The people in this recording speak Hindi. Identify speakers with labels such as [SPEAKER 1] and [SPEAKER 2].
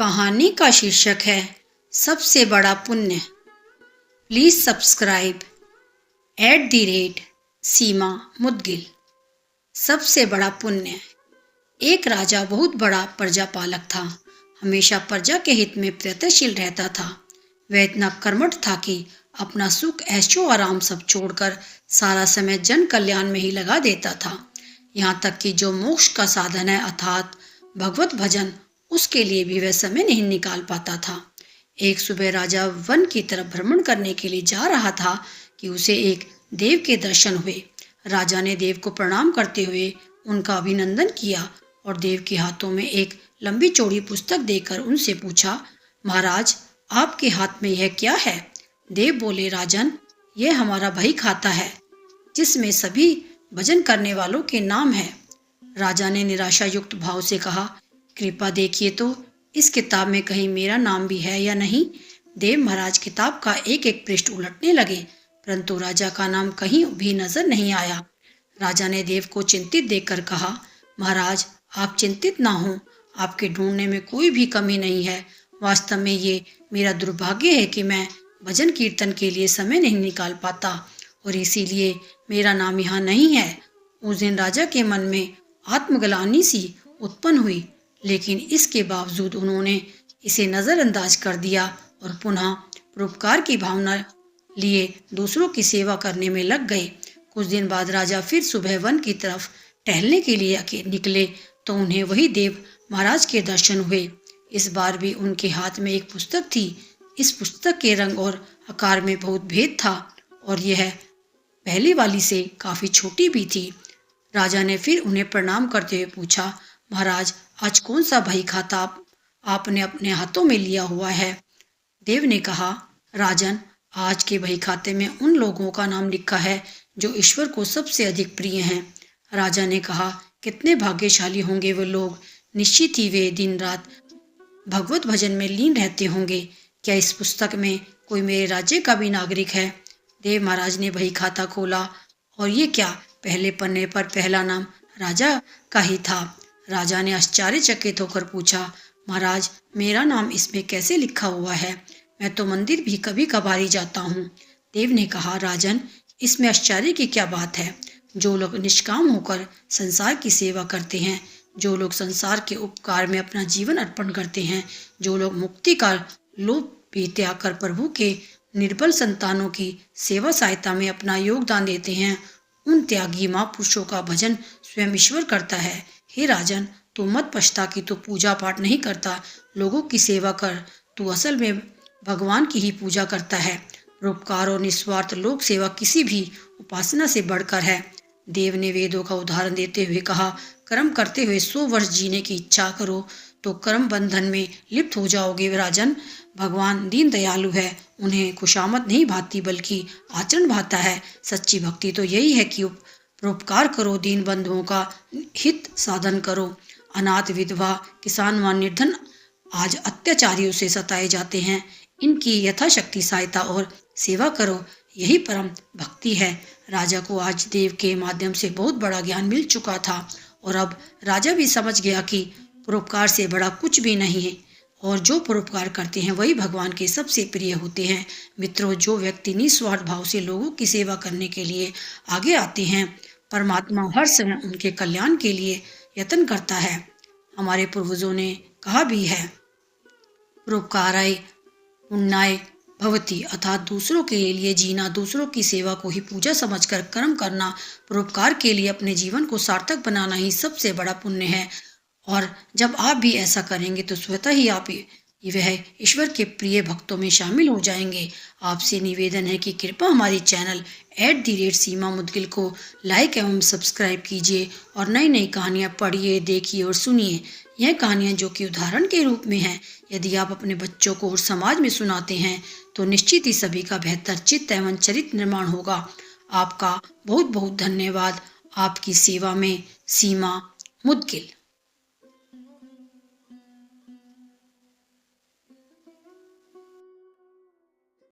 [SPEAKER 1] कहानी का शीर्षक है सबसे बड़ा पुण्य। प्लीज सब्सक्राइब @सीमा मुदगिल। सबसे बड़ा पुण्य। एक राजा बहुत बड़ा प्रजापालक था। हमेशा प्रजा के हित में प्रयत्नशील रहता था। वह इतना कर्मठ था कि अपना सुख ऐशो आराम सब छोड़कर सारा समय जन कल्याण में ही लगा देता था। यहाँ तक कि जो मोक्ष का साधन है अर्थात भगवत भजन, उसके लिए भी वह समय नहीं निकाल पाता था। एक सुबह राजा वन की तरफ भ्रमण करने के लिए जा रहा था कि उसे एक देव के दर्शन हुए। राजा ने देव को प्रणाम करते हुए उनका अभिनंदन किया और देव के हाथों में एक लंबी चौड़ी पुस्तक देकर उनसे पूछा, महाराज, आपके हाथ में यह क्या है? देव बोले, राजन, यह हमारा बही खाता है जिसमें सभी भजन करने वालों के नाम है। राजा ने निराशा युक्त भाव से कहा, कृपा देखिए तो इस किताब में कहीं मेरा नाम भी है या नहीं। देव महाराज किताब का एक एक पृष्ठ उलटने लगे, परंतु राजा का नाम कहीं भी नजर नहीं आया। राजा ने देव को चिंतित देखकर कहा, महाराज, आप चिंतित ना हो, आपके ढूंढने में कोई भी कमी नहीं है। वास्तव में ये मेरा दुर्भाग्य है कि मैं भजन कीर्तन के लिए समय नहीं निकाल पाता और इसीलिए मेरा नाम यहाँ नहीं है। उस दिन राजा के मन में आत्मग्लानि सी उत्पन्न हुई, लेकिन इसके बावजूद उन्होंने इसे नजरअंदाज कर दिया और पुनः परोपकार की भावना लिए दूसरों की सेवा करने में लग गए। कुछ दिन बाद राजा फिर सुबह वन की तरफ टहलने के लिए निकले तो उन्हें वही देव महाराज के दर्शन हुए। इस बार भी उनके हाथ में एक पुस्तक थी। इस पुस्तक के रंग और आकार में बहुत भेद था और यह पहले वाली से काफी छोटी भी थी। राजा ने फिर उन्हें प्रणाम करते हुए पूछा, महाराज, आज कौन सा बही खाता आपने अपने हाथों में लिया हुआ है? देव ने कहा, राजन, आज के बही खाते में उन लोगों का नाम लिखा है जो ईश्वर को सबसे अधिक प्रिय हैं। राजा ने कहा, कितने भाग्यशाली होंगे वो लोग। निश्चित ही वे दिन रात भगवत भजन में लीन रहते होंगे। क्या इस पुस्तक में कोई मेरे राज्य का भी नागरिक है? देव महाराज ने बही खाता खोला और ये क्या, पहले पन्ने पर पहला नाम राजा का ही था। राजा ने आश्चर्यचकित होकर पूछा, महाराज, मेरा नाम इसमें कैसे लिखा हुआ है? मैं तो मंदिर भी कभी कभार ही जाता हूँ। देव ने कहा, राजन, इसमें आश्चर्य की क्या बात है? जो लोग निष्काम होकर संसार की सेवा करते हैं, जो लोग संसार के उपकार में अपना जीवन अर्पण करते हैं, जो लोग मुक्ति का लोभ भी त्याग कर प्रभु के निर्बल संतानों की सेवा सहायता में अपना योगदान देते हैं, उन त्यागी महापुरुषों का भजन स्वयं ईश्वर करता है। हे राजन, तू मत पछता कि तू पूजा पाठ नहीं करता, लोगों की सेवा कर। तू असल में भगवान की ही पूजा करता है। परोपकार और निस्वार्थ लोक सेवा किसी भी उपासना से बढ़कर है। देव ने वेदों का उदाहरण देते हुए कहा, कर्म करते हुए 100 वर्ष जीने की इच्छा करो तो कर्म बंधन में लिप्त हो जाओगे। राजन, भगवान दीन दयालु है, उन्हें खुशामद नहीं भाती बल्कि आचरण भाता है। सच्ची भक्ति तो यही है कि परोपकार करो, दीन बंधुओं का हित साधन करो। अनाथ, विधवा, किसान व निर्धन आज अत्याचारियों से सताए जाते हैं, इनकी यथाशक्ति सहायता और सेवा करो, यही परम भक्ति है। राजा को आज देव के माध्यम से बहुत बड़ा ज्ञान मिल चुका था और अब राजा भी समझ गया कि परोपकार से बड़ा कुछ भी नहीं है और जो परोपकार करते हैं वही भगवान के सबसे प्रिय होते हैं। मित्रों, जो व्यक्ति निस्वार्थ भाव से लोगों की सेवा करने के लिए आगे आते हैं, परमात्मा हर समय उनके कल्याण के लिए यत्न करता है। हमारे पूर्वजों ने कहा भी है, परोपकाराय पुण्याय भवति, अर्थात दूसरों के लिए जीना, दूसरों की सेवा को ही पूजा समझकर कर्म करना, परोपकार के लिए अपने जीवन को सार्थक बनाना ही सबसे बड़ा पुण्य है। और जब आप भी ऐसा करेंगे तो स्वतः ही आप वह ईश्वर के प्रिय भक्तों में शामिल हो जाएंगे। आपसे निवेदन है कि कृपया हमारे चैनल @सीमा मुदगिल को लाइक एवं सब्सक्राइब कीजिए और नई नई कहानियाँ पढ़िए, देखिए और सुनिए। यह कहानियाँ जो कि उदाहरण के रूप में हैं, यदि आप अपने बच्चों को और समाज में सुनाते हैं तो निश्चित ही सभी का बेहतर चित्त एवं चरित्र निर्माण होगा। आपका बहुत बहुत धन्यवाद। आपकी सेवा में सीमा मुदगिल।